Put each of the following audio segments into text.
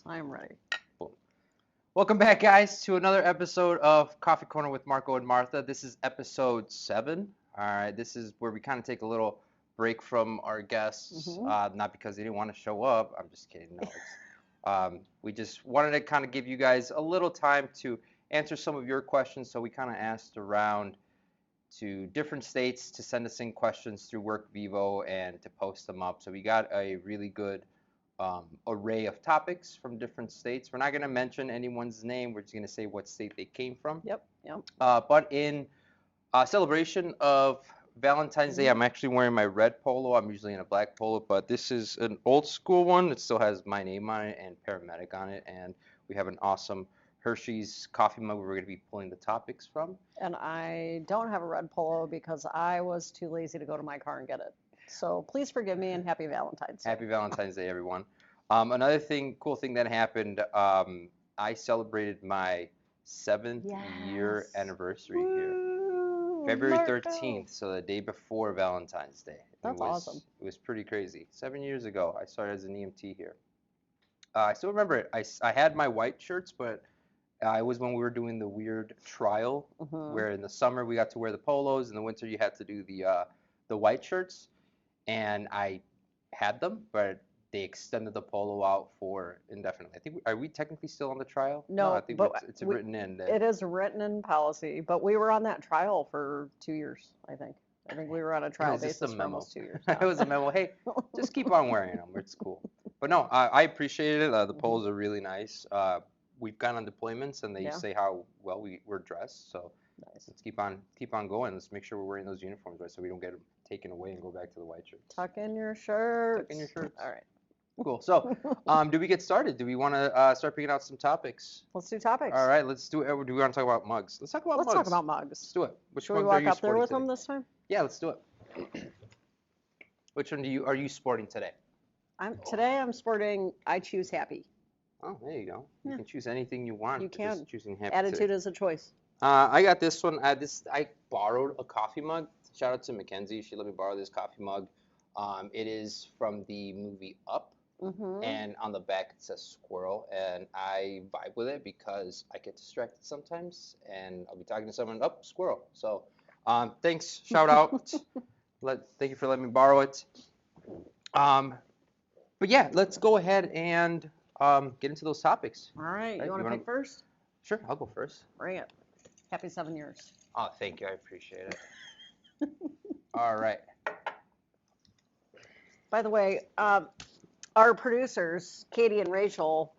I'm ready. Boom. Welcome back, guys, to another episode of Coffee Corner with Marco and Martha. This is episode 7. All right, this is where we kind of take a little break from our guests, not because they didn't want to show up. I'm just kidding. No, we just wanted to kind of give you guys a little time to answer some of your questions. So we kind of asked around to different states to send us in questions through Work Vivo and to post them up. So we got a really good array of topics from different states. We're not going to mention anyone's name. We're just going to say what state they came from. Yep. But in celebration of Valentine's Day, I'm actually wearing my red polo. I'm usually in a black polo, but this is an old school one. It still has my name on it and paramedic on it. And we have an awesome Hershey's coffee mug where we're going to be pulling the topics from. And I don't have a red polo because I was too lazy to go to my car and get it. So please forgive me and happy Valentine's Day. Happy Valentine's Day, everyone. Another cool thing that happened, I celebrated my 7th year anniversary here. February 13th, so the day before Valentine's Day. That's awesome. It was pretty crazy. 7 years ago, I started as an EMT here. I still remember it. I had my white shirts, but it was when we were doing the weird trial, where in the summer we got to wear the polos, in the winter you had to do the white shirts. And I had them, but they extended the polo out for indefinitely. I think, are we technically still on the trial? No, I think it's written in. It is written in policy, but we were on that trial for 2 years, I think. I think we were on a trial basis for almost 2 years. It was a memo. Hey, just keep on wearing them. It's cool. But no, I appreciate it. The polos are really nice. We've gone on deployments, and they say how well we're dressed. So let's keep on going. Let's make sure we're wearing those uniforms right, so we don't get them taken away and go back to the white shirts. Tuck in your shirts. Tuck in your shirts. All right. Cool. So, do we get started? Do we want to start picking out some topics? Let's do topics. All right, let's do it. Do we want to talk about mugs? Let's talk about mugs. Let's talk about mugs. Let's do it. Should we walk up there with them this time? Yeah, let's do it. Which one are you sporting today? Today I'm sporting I Choose Happy. Oh, there you go. You can choose anything you want. You can. Just choosing happy Attitude today. is a choice. I got this one. I borrowed a coffee mug. Shout out to Mackenzie. She let me borrow this coffee mug. It is from the movie Up. And on the back it says squirrel, and I vibe with it because I get distracted sometimes, and I'll be talking to someone, squirrel. So, thanks, shout out. Thank you for letting me borrow it. But yeah, let's go ahead and get into those topics. All right, you want to pick first? Sure, I'll go first. Bring it. Happy 7 years. Oh, thank you, I appreciate it. All right. By the way, our producers, Katie and Rachel,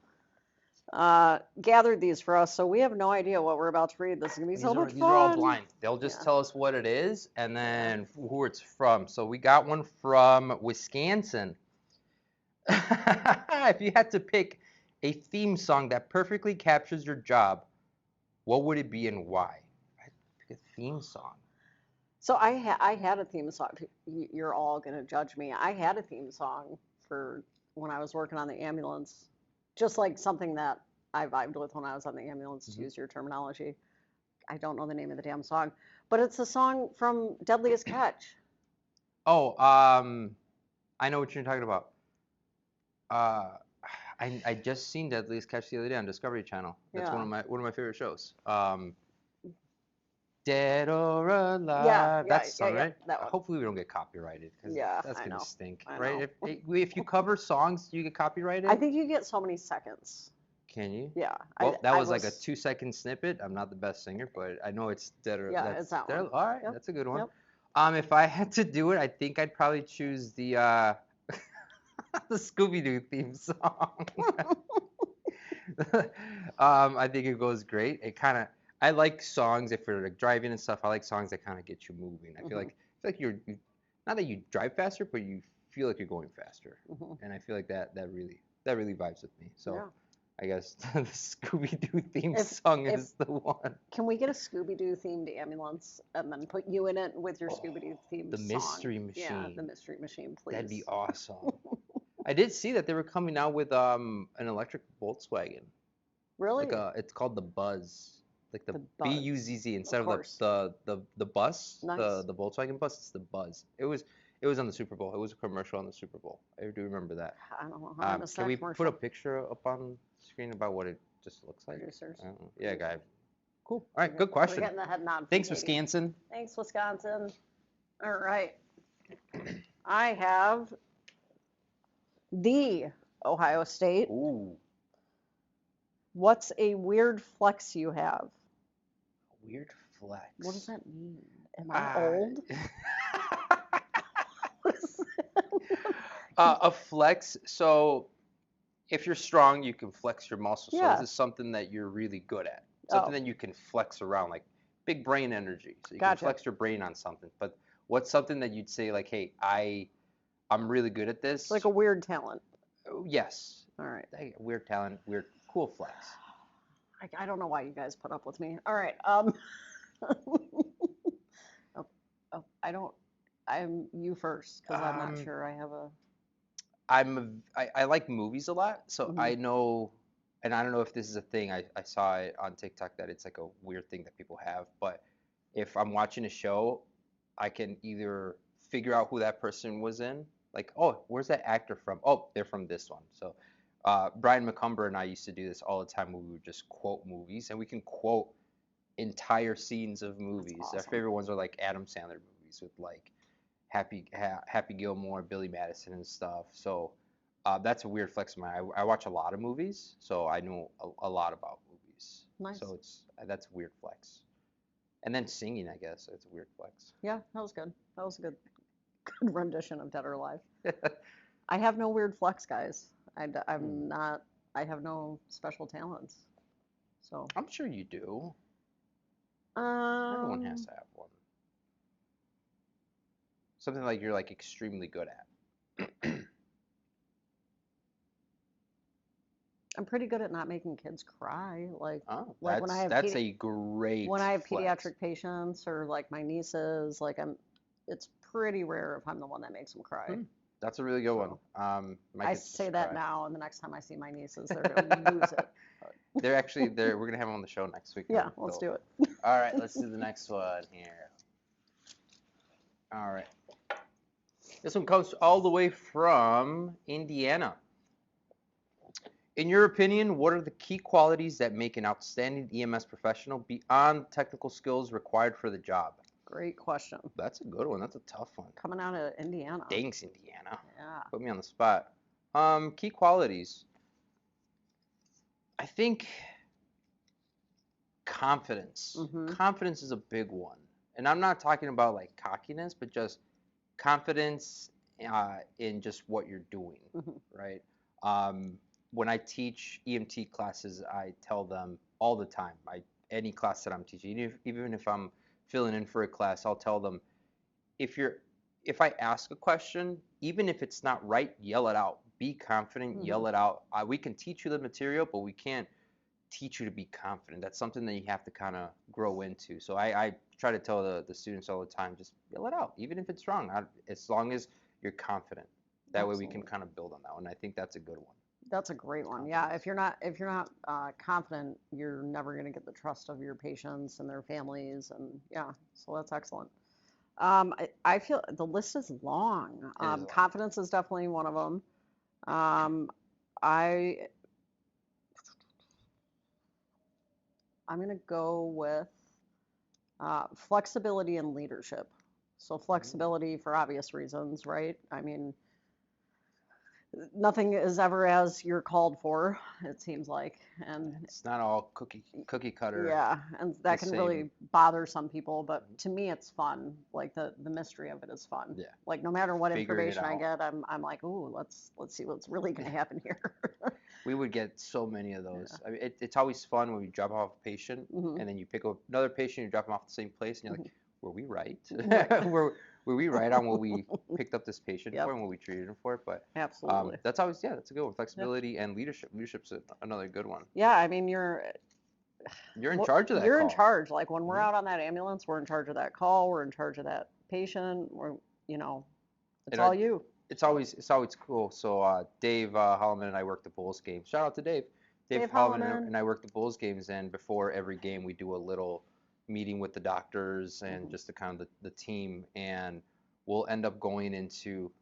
gathered these for us, so we have no idea what we're about to read. This is going to be so much fun. These are all blind. They'll just tell us what it is and then who it's from. So we got one from Wisconsin. If you had to pick a theme song that perfectly captures your job, what would it be and why? I'd pick a theme song. So I had a theme song. You're all going to judge me. I had a theme song for when I was working on the ambulance, just like something that I vibed with when I was on the ambulance, to use your terminology. I don't know the name of the damn song, but it's a song from Deadliest Catch. Oh, I know what you're talking about. I just seen Deadliest Catch the other day on Discovery Channel. That's one of my favorite shows. Dead or Alive. Yeah, that's the song, right? That one. Hopefully we don't get copyrighted. That's gonna stink, I right? If you cover songs, you get copyrighted. I think you get so many seconds. Can you? Yeah. Well, that was like a 2-second snippet. I'm not the best singer, but I know it's Dead or. Yeah, it's that one. All right, that's a good one. Yep. If I had to do it, I think I'd probably choose the the Scooby-Doo theme song. I think it goes great. I like songs if you're like driving and stuff. I like songs that kind of get you moving. I feel like you're not that you drive faster, but you feel like you're going faster. And I feel like that really vibes with me. So I guess the Scooby-Doo theme song is the one. Can we get a Scooby-Doo themed ambulance and then put you in it with your Scooby-Doo themed song? The Mystery Machine. Yeah, the Mystery Machine, please. That'd be awesome. I did see that they were coming out with an electric Volkswagen. Really? It's called the Buzz. Like the Buzz. BUZZ instead of the bus, Nice. the Volkswagen bus. It's the Buzz. It was on the Super Bowl. It was a commercial on the Super Bowl. I do remember that. I don't know how I missed Can that we put a commercial. picture up on screen about what it just looks like? Producers. I don't know. Yeah, guy. Cool. All right, good We're question. getting the head nod from Thanks, Katie. Wisconsin. Thanks, Wisconsin. All right. I have the Ohio State. Ooh, What's a weird flex you have? weird flex. What does that mean? Am I old? A flex. So if you're strong, you can flex your muscles. Yeah. So this is something that you're really good at. Something that you can flex around, like big brain energy. So you can flex your brain on something. But what's something that you'd say like, hey, I'm really good at this? Like a weird talent. Yes. All right. Hey, weird talent, weird, cool flex. I don't know why you guys put up with me. All right. I'm you first because I'm not sure I have a. I like movies a lot, so I know, and I don't know if this is a thing. I saw it on TikTok that it's like a weird thing that people have, but if I'm watching a show, I can either figure out who that person was in, like, oh, where's that actor from? Oh, they're from this one. So Brian McCumber and I used to do this all the time where we would just quote movies, and we can quote entire scenes of movies. Awesome. Our favorite ones are like Adam Sandler movies with like Happy Gilmore, Billy Madison, and stuff. So that's a weird flex of mine. I watch a lot of movies, so I know a lot about movies. Nice. So that's a weird flex. And then singing, I guess, it's a weird flex. Yeah, that was good. That was a good rendition of Dead or Alive. I have no weird flex, guys. I'm not. I have no special talents. So I'm sure you do. Everyone has to have one. Something like you're like extremely good at. I'm pretty good at not making kids cry. Like that's when I have a great when I have flex. pediatric patients or like my nieces, like it's pretty rare if I'm the one that makes them cry. That's a really good one. I say that now, and the next time I see my nieces, they're gonna lose it. We're gonna have them on the show next week. Yeah, let's do it. All right, let's do the next one here. All right. This one comes all the way from Indiana. In your opinion, what are the key qualities that make an outstanding EMS professional beyond technical skills required for the job? Great question. That's a good one. That's a tough one. Coming out of Indiana. Thanks, Indiana. Yeah. Put me on the spot. Key qualities. I think confidence. Confidence is a big one. And I'm not talking about like cockiness, but just confidence in just what you're doing, right? When I teach EMT classes, I tell them all the time, any class that I'm teaching, even if I'm filling in for a class, I'll tell them, if I ask a question, even if it's not right, yell it out. Be confident, yell it out. We can teach you the material, but we can't teach you to be confident. That's something that you have to kind of grow into. So I try to tell the students all the time, just yell it out, even if it's wrong, as long as you're confident. That way we can kind of build on that one. I think that's a good one. That's a great one. Yeah, if you're not confident, you're never going to get the trust of your patients and their families, and yeah, so that's excellent. I feel the list is long. Confidence is definitely one of them. I'm going to go with flexibility and leadership. So flexibility for obvious reasons, right? I mean, nothing is ever as you're called for, it seems like, and it's not all cookie cutter. Yeah, and that can really bother some people, but to me it's fun. Like the mystery of it is fun. Yeah. Like no matter what information I get, I'm like, ooh, let's see what's really going to happen here. We would get so many of those. Yeah. I mean, it's always fun when you drop off a patient and then you pick up another patient, you drop them off at the same place, and you're like, were we right? Were we right on what we picked up this patient for and what we treated him for? But absolutely, that's always that's a good one. Flexibility and leadership. Leadership's another good one. Yeah, I mean you're in charge of that. You're in charge. Like when we're out on that ambulance, we're in charge of that call. We're in charge of that patient. It's all you. It's always cool. So Dave Holloman and I work the Bulls games. Shout out to Dave. Dave Holloman and I work the Bulls games, and before every game we do a little meeting with the doctors and just the kind of the team. And we'll end up going into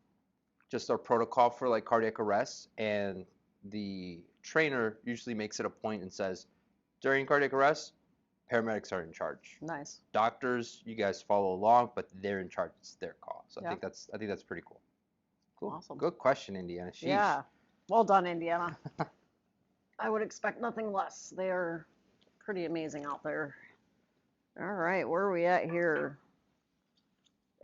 just our protocol for like cardiac arrest, and the trainer usually makes it a point and says, during cardiac arrest, paramedics are in charge. Nice. Doctors, you guys follow along, but they're in charge. It's their call. So Yeah. I think that's pretty cool. Cool. Awesome. Good question, Indiana. Sheesh. Yeah. Well done, Indiana. I would expect nothing less. They are pretty amazing out there. All right, where are we at here?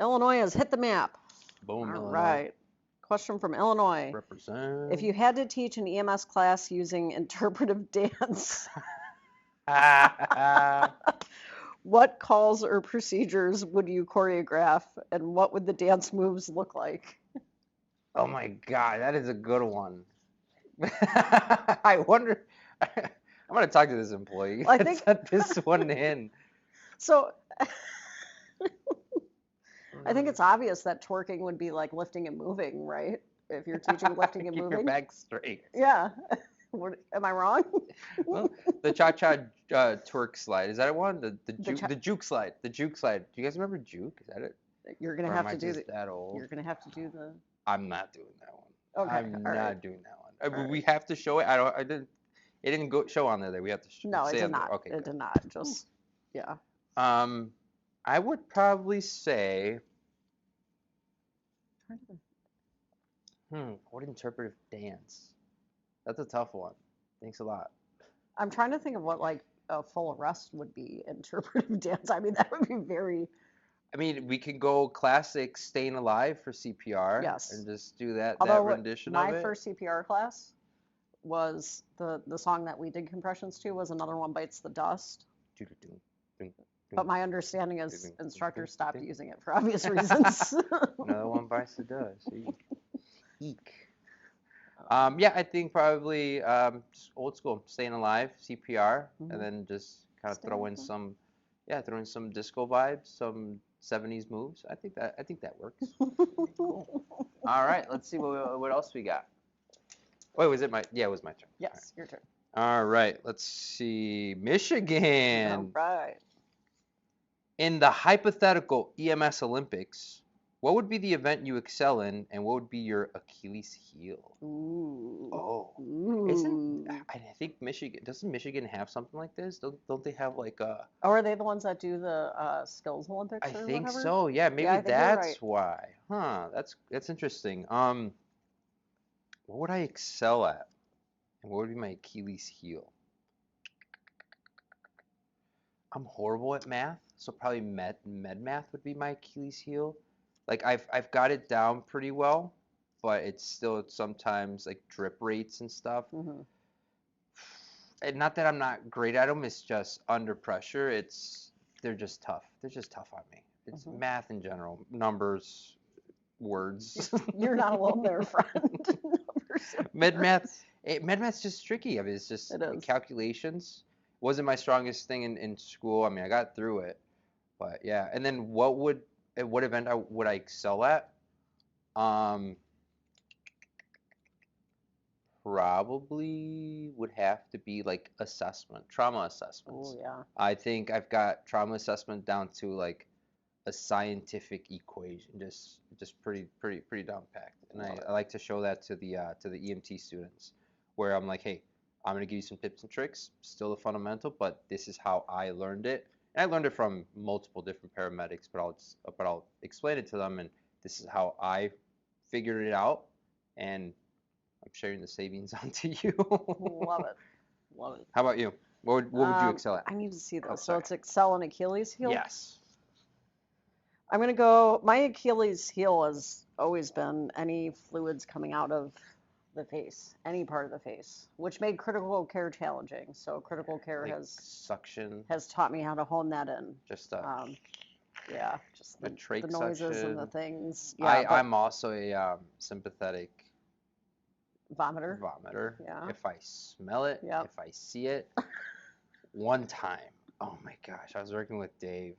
Illinois has hit the map. Boom. All Illinois. right. Question from Illinois. Represent. If you had to teach an EMS class using interpretive dance, what calls or procedures would you choreograph, and what would the dance moves look like? Oh my God, that is a good one. I wonder. I'm gonna talk to this employee. I think Sent this one in. So I think it's obvious that twerking would be like lifting and moving, right? If you're teaching lifting and Keep moving. your back straight. Yeah. Am I wrong? Well, the cha-cha twerk slide. Is that one? The cha- juke slide. The juke slide. Do you guys remember juke? Is that it? You're gonna Or have am to I do just that old? You're gonna have to do the. I'm not doing that one. Okay. I'm all not right. doing that one. All We right. have to show it. I didn't. It didn't go show on there. We have to. No, it say did on there. not. Okay. It good. did not. Just yeah. I would probably say. What interpretive dance? That's a tough one. Thanks a lot. I'm trying to think of what like a full arrest would be interpretive dance. I mean, that would be very. I mean, we can go classic "Staying Alive" for CPR. Yes. And just do that Although rendition my of it. first CPR class was the song that we did compressions to was Another One Bites the Dust. But my understanding is instructors stopped using it for obvious reasons. Another one bites the dust. Eek. Yeah, I think probably just old school, Staying Alive, CPR, and then just kind of throw in some disco vibes, some 70s moves. I think that works. Cool. All right, let's see what else we got. Wait, was it my? Yeah, it was my turn. Yes, your turn. All right, let's see. Michigan. All right. In the hypothetical EMS Olympics, what would be the event you excel in, and what would be your Achilles heel? Ooh. Oh, Ooh. I think doesn't Michigan have something like this? Don't they have like a? Oh, are they the ones that do the skills Olympics? I or think whatever? so. Yeah, maybe I think you're that's right. why. Huh? That's interesting. What would I excel at, and what would be my Achilles heel? I'm horrible at math, so probably med math would be my Achilles heel. Like I've got it down pretty well, but it's still sometimes like drip rates and stuff. Mm-hmm. And not that I'm not great at them, it's just under pressure. They're just tough. They're just tough on me. It's math in general, numbers, words. You're not alone there, friend. Med math's just tricky. I mean, it's just It is. calculations. Wasn't my strongest thing in school. I mean, I got through it, but yeah. And then what event would I excel at? Probably would have to be like trauma assessments. Oh yeah. I think I've got trauma assessment down to like a scientific equation, just pretty down packed. And I like to show that to the EMT students, where I'm like, hey, I'm gonna give you some tips and tricks, still the fundamental, but this is how I learned it. And I learned it from multiple different paramedics, but I'll explain it to them, and this is how I figured it out, and I'm sharing the savings onto you. Love it. Love it. How about you? What would you excel at? I need to see this. Oh, so sorry. it's excel and Achilles heel? Yes. I'm going to go, my Achilles heel has always been any fluids coming out of the face, any part of the face, which made critical care challenging. So critical care Like suction. has taught me how to hone that in. Just Yeah, just the trach the noises suction. and the things. Yeah, I'm also a sympathetic vomiter. Yeah. If I smell it, Yep. if I see it, one time, oh my gosh, I was working with Dave.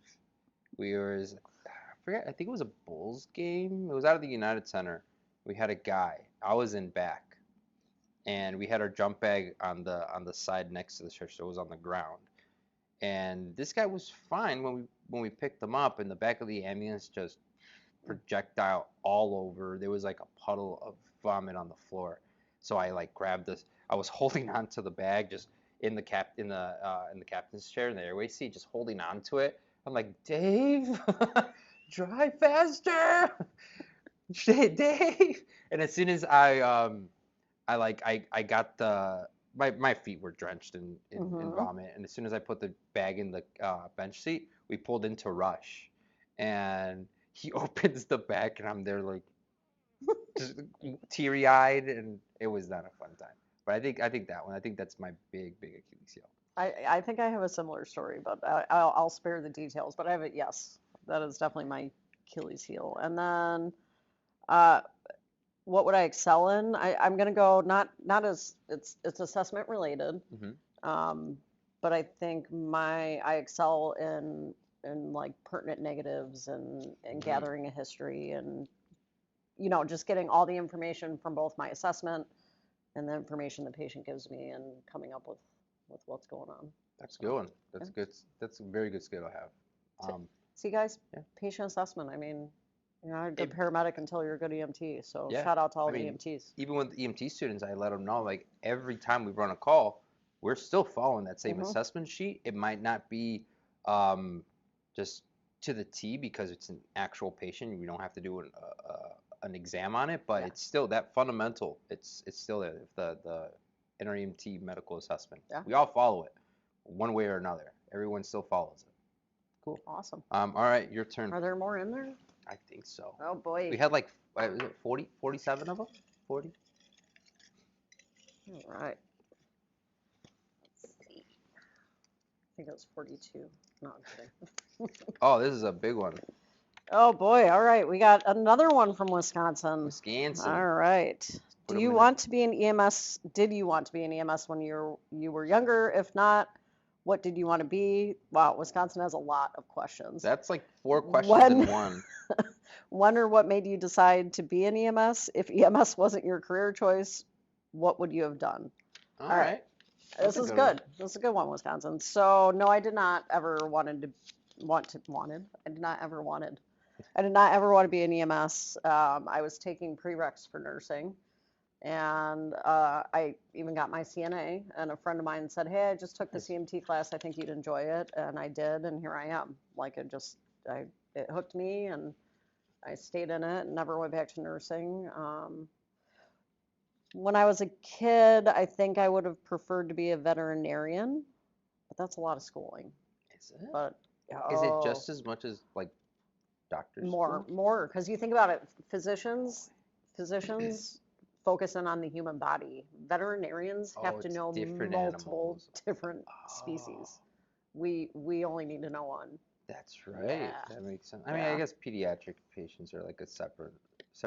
I think it was a Bulls game. It was out of the United Center. We had a guy. I was in back, and we had our jump bag on the side next to the church, so it was on the ground. And this guy was fine when we picked him up, and the back of the ambulance just projectile all over. There was like a puddle of vomit on the floor. So I like grabbed this. I was holding on to the bag, just in the captain's chair in the airway seat, just holding on to it. I'm like, Dave, drive faster, Dave. And as soon as I got my feet were drenched in vomit, and as soon as I put the bag in the bench seat, we pulled into Rush, and he opens the back, and I'm there like just teary-eyed, and it was not a fun time. But I think that one, I think that's my big Achilles heel. I think I have a similar story, but I'll spare the details. But I have it. Yes, that is definitely my Achilles heel. And then, what would I excel in? I'm gonna go not as it's assessment related. But I think I excel in like pertinent negatives and gathering a history and just getting all the information from both my assessment and the information the patient gives me and coming up with what's going on. That's a good one. That's good. That's a very good skill to have. See, guys, Yeah. patient assessment. I mean, you're not a good paramedic until you're a good EMT. So Yeah. shout out to all the EMTs. Even with EMT students, I let them know, like, every time we run a call, we're still following that same assessment sheet. It might not be just to the T because it's an actual patient. We don't have to do an exam on it, but it's still that fundamental. It's still there. The NREMT medical assessment. Yeah. We all follow it one way or another. Everyone still follows it. Cool. Awesome. All right, your turn. Are there more in there? I think so. Oh boy. We had like, was it 40, 47 of them? 40? All right. Let's see. I think it was 42. No, I'm kidding. Oh, this is a big one. Oh boy. All right. We got another one from Wisconsin. Wisconsin. All right. Put Do 'em you in want to be an EMS? Did you want to be an EMS when you were younger? If not, what did you want to be? Wow, Wisconsin has a lot of questions. That's like 4 questions in one. When or what made you decide to be an EMS? If EMS wasn't your career choice, what would you have done? All right. This is good. This is a good one, Wisconsin. So no, I did not ever I did not ever want to be an EMS. I was taking prereqs for nursing, and I even got my CNA. And a friend of mine said, "Hey, I just took the CMT class. I think you'd enjoy it." And I did, and here I am. Like it hooked me, and I stayed in it and never went back to nursing. When I was a kid, I think I would have preferred to be a veterinarian, but that's a lot of schooling. Is it? But Is it just as much as like doctors? More, because you think about it, physicians focus in on the human body. Veterinarians have to know multiple different species. We only need to know one. That's right. Yeah. That makes sense. I mean, I guess pediatric patients are like a separate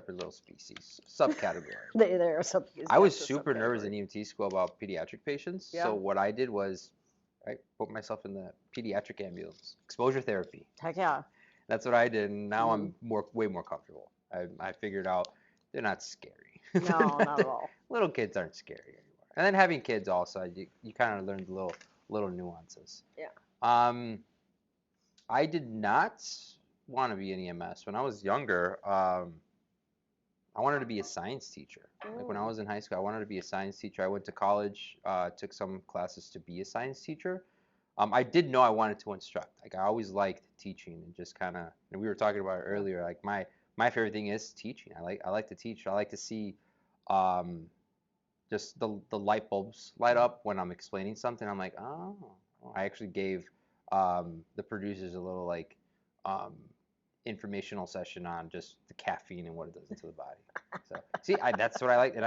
little species, subcategory. They're a I was super nervous in EMT school about pediatric patients. Yeah. So what I did was I put myself in the pediatric ambulance, exposure therapy. Heck yeah. That's what I did, and now I'm way more comfortable. I figured out they're not scary. No, not at all. Little kids aren't scary anymore. And then having kids also, you kind of learn the little nuances. Yeah. I did not want to be an EMS. When I was younger, I wanted to be a science teacher. Like when I was in high school, I wanted to be a science teacher. I went to college, took some classes to be a science teacher. I did know I wanted to instruct. Like I always liked teaching and just kind of, and we were talking about it earlier, like my favorite thing is teaching. I like to teach. I like to see just the light bulbs light up when I'm explaining something. I'm like, oh, I actually gave the producers a little like informational session on just the caffeine and what it does to the body. So see, that's what I like, and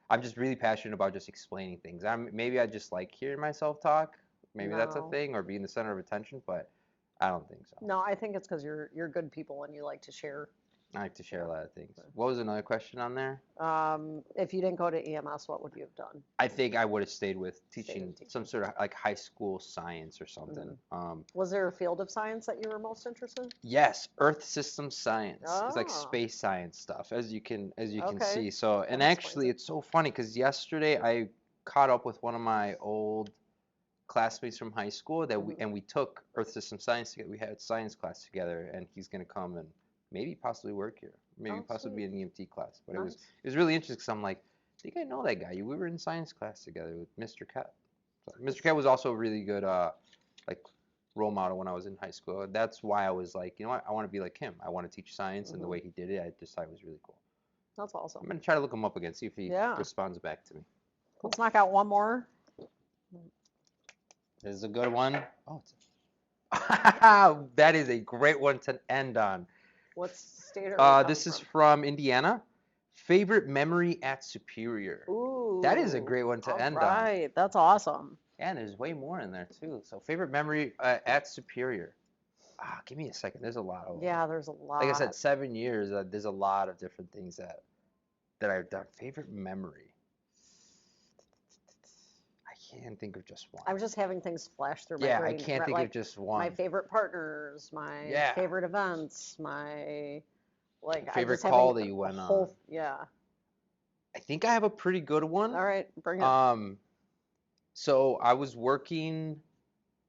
I'm just really passionate about just explaining things. Maybe I just like hearing myself talk. Maybe that's a thing, or being the center of attention, but I don't think so. No, I think it's because you're good people and you like to share. I like to share a lot of things. What was another question on there? If you didn't go to EMS, what would you have done? I think I would have stayed with teaching some sort of like high school science or something. Was there a field of science that you were most interested in? Yes, Earth system science. It's like space science stuff, as you can see. So, and actually, it's so funny because yesterday I caught up with one of my old classmates from high school that we took Earth system science together. We had science class together, and he's gonna come and maybe possibly work here, maybe Oh, possibly be sweet. an EMT class. But Nice. it was really interesting because I'm like, I think I know that guy. We were in science class together with Mr. Cat. So Mr. Cat was also a really good like role model when I was in high school. That's why I was like, you know what, I want to be like him. I want to teach science, and the way he did it, I just thought it was really cool. That's awesome. I'm gonna try to look him up again, see if he Yeah. responds back to me. Cool. Let's knock out one more. This is a good one. Oh, that is a great one to end on. What's state are we This is from? from Indiana. Favorite memory at Superior. Ooh. That is a great one to end on. Right. That's awesome. And there's way more in there too. So favorite memory at Superior. Give me a second. There's a lot of them. Yeah, there's a lot. Like I said, 7 years. There's a lot of different things that I've done. Favorite memory. I can't think of just one. I'm just having things flash through my Yeah, brain. I can't think of just one. My favorite partners, my favorite events, my favorite call that you went on. Yeah. I think I have a pretty good one. All right, bring it. So I was working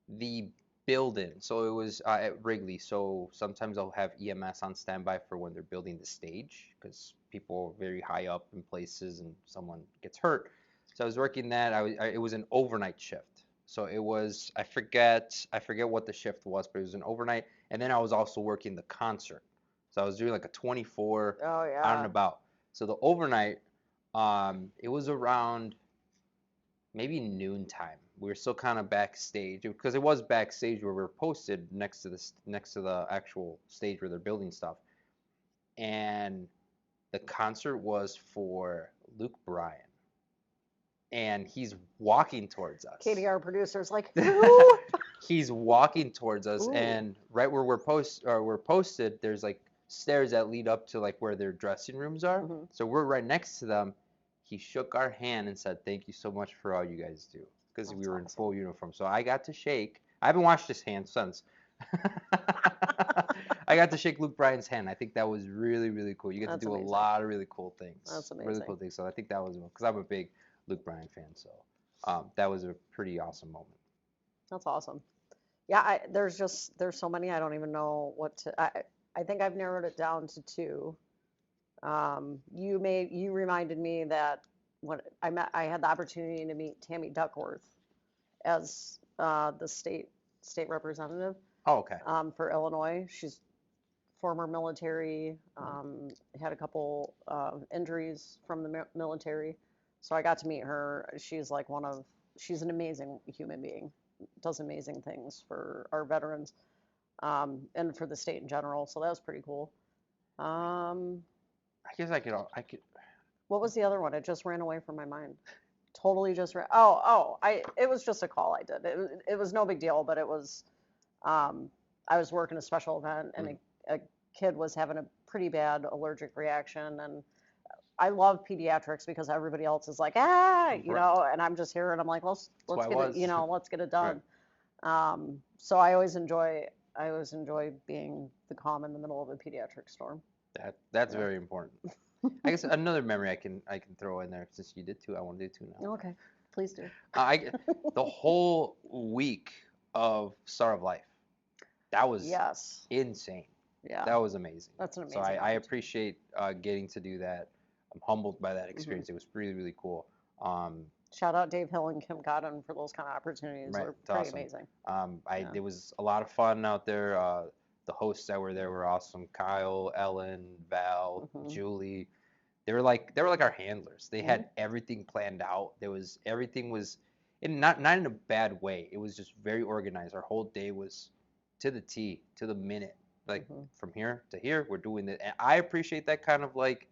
the building. So it was at Wrigley. So sometimes I'll have EMS on standby for when they're building the stage because people are very high up in places and someone gets hurt. So I was working that. It was an overnight shift. So it was I forget what the shift was, but it was an overnight. And then I was also working the concert. So I was doing like a 24 out and about. So the overnight, it was around maybe noontime. We were still kind of backstage because it was backstage where we were posted next to the actual stage where they're building stuff. And the concert was for Luke Bryan. And he's walking towards us. KDR producer's like, who? He's walking towards us, and right where we're posted, there's like stairs that lead up to like where their dressing rooms are. So we're right next to them. He shook our hand and said, "Thank you so much for all you guys do," because we were in full uniform. So I got to shake. I haven't washed his hand since. I got to shake Luke Bryan's hand. I think that was really, really cool. You get to do a lot of really cool things. That's amazing. Really cool things. So I think that was because I'm a big Luke Bryan fan. So that was a pretty awesome moment. That's awesome. Yeah, there's so many I don't even know what to. I think I've narrowed it down to two. You reminded me that when I had the opportunity to meet Tammy Duckworth as the state representative. Oh, okay. For Illinois, she's former military, had a couple injuries from the military, so I got to meet her. She's like she's an amazing human being, does amazing things for our veterans, and for the state in general. So that was pretty cool. I guess I could. What was the other one? It just ran away from my mind. Totally just ran. It was just a call I did. It was no big deal, but it was. I was working a special event, and a kid was having a pretty bad allergic reaction, and I love pediatrics because everybody else is like, and I'm just here, and I'm like, let's get it, let's get it done. Right. So I always enjoy being the calm in the middle of a pediatric storm. That's very important. I guess another memory I can throw in there since you did two. I want to do two now. Okay, please do. The whole week of Star of Life, that was insane. Yeah, that was amazing. That's an amazing. So I appreciate getting to do that. I'm humbled by that experience. It was really, really cool. Shout out Dave Hill and Kim Cotton for those kind of opportunities. Right, They're pretty amazing. It was a lot of fun out there. The hosts that were there were awesome. Kyle, Ellen, Val, Julie. They were like our handlers. They had everything planned out. Everything was not in a bad way. It was just very organized. Our whole day was to the T, to the minute. Like from here to here, we're doing it. And I appreciate that kind of like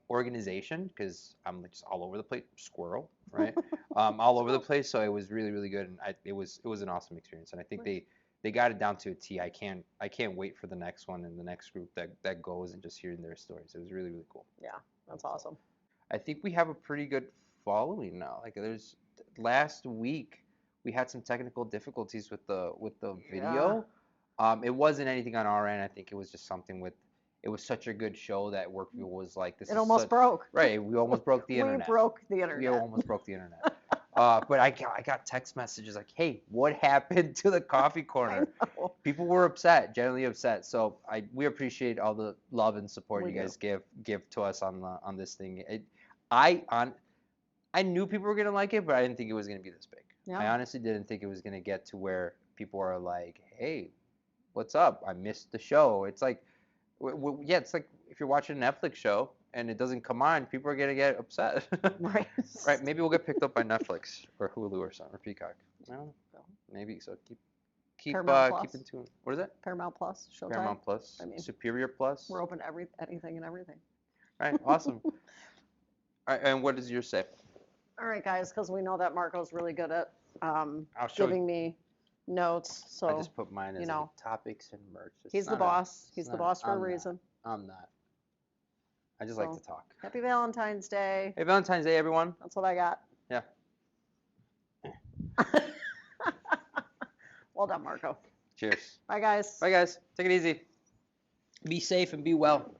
organization because I'm just all over the place, squirrel, right? All over the place. So it was really, really good, and it was an awesome experience. And I think they got it down to a T. I can't wait for the next one and the next group that goes and just hearing their stories. It was really, really cool. Yeah, that's awesome. I think we have a pretty good following now. Like last week we had some technical difficulties with the video. It wasn't anything on our end. I think it was just something it was such a good show that Workview was like, this. It almost broke. Right, we almost broke the internet. We broke the internet. We almost broke the internet. But I got text messages like, hey, what happened to the coffee corner? People were upset, generally upset. So we appreciate all the love and support you guys give to us on this thing. I knew people were gonna like it, but I didn't think it was gonna be this big. Yeah. I honestly didn't think it was gonna get to where people are like, hey, what's up? I missed the show. It's like, yeah, it's like if you're watching a Netflix show and it doesn't come on, people are gonna get upset. Right. Right. Maybe we'll get picked up by Netflix or Hulu or something or Peacock. I don't know. Maybe. So keep in tune. What is it? Paramount Plus, Showtime. Paramount Plus. I mean, Superior Plus. We're open to anything and everything. All right. Awesome. All right. And what does yours say? All right, guys, because we know that Marco's really good at I'll show giving me notes. So I just put mine as like topics and merch. He's the boss. He's the boss for a reason. I'm not. I just like to talk. Happy Valentine's Day. Hey, Valentine's Day, everyone. That's what I got. Yeah. Well done, Marco. Cheers. Bye, guys. Bye, guys. Take it easy. Be safe and be well.